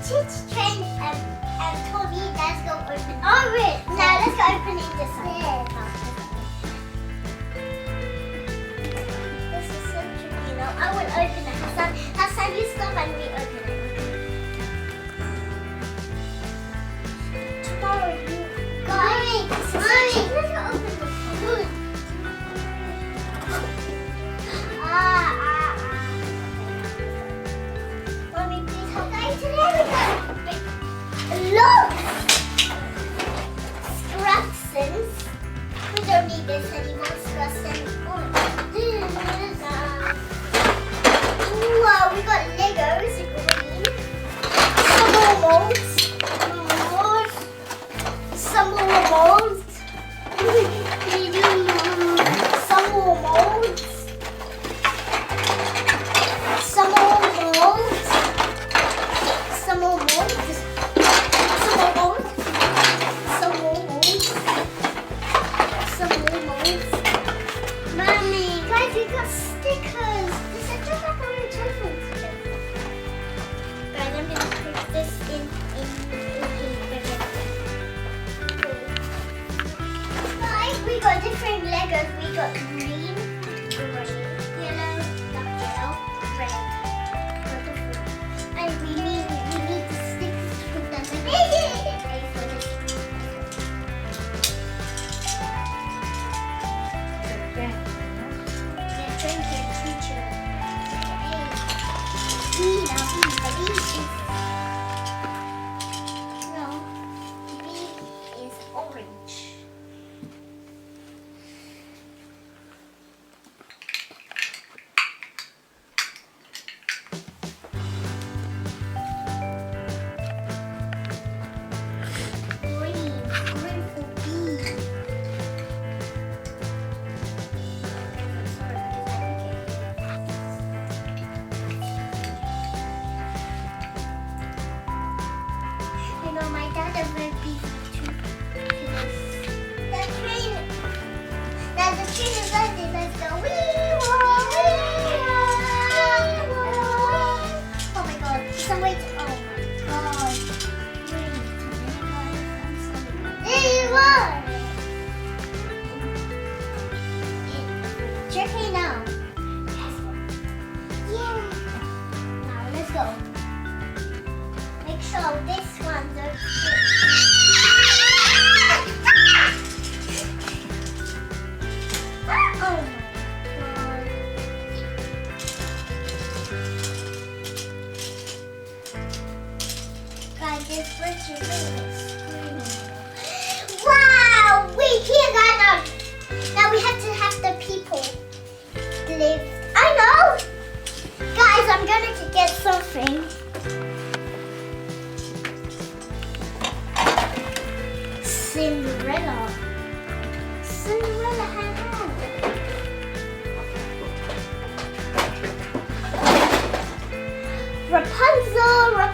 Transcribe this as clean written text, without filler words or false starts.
Teach Trent and Tony, let's go open. Oh, wait. Now let's go open it this one. This is so tricky, you know. I will open it. Hassan, you stop and we open it. Tomorrow you Mommy, let's go open this one. Mommy, please help. Guys, today we got look! Scraxons. We don't need this anymore. Scraxons. Wow, we got Legos green. Some more molds. Some more molds. Some more molds. Some more molds. Some more molds. Some more molds. Some more molds. Some more molds. Mommy, guys, we got stickers. This is just like our telephone sticker. Guys, I'm gonna put this in Guys, we got different Legos. We got green, yellow, dark yellow, red. And we need the stickers to put them in. No, B is orange. Green for B. You know, my dad is very busy too. The train is ready. Let's go. Oh my god. So wait. Oh my god. There you are. Jerky now. Yeah. Now let's go. Make sure this one's okay. Oh my god. Guys, this bridge is wow! Wait, here, guys. Now we have to have the people live. I know! Guys, I'm gonna get something. Cinderella. Cinderella hat. Rapunzel.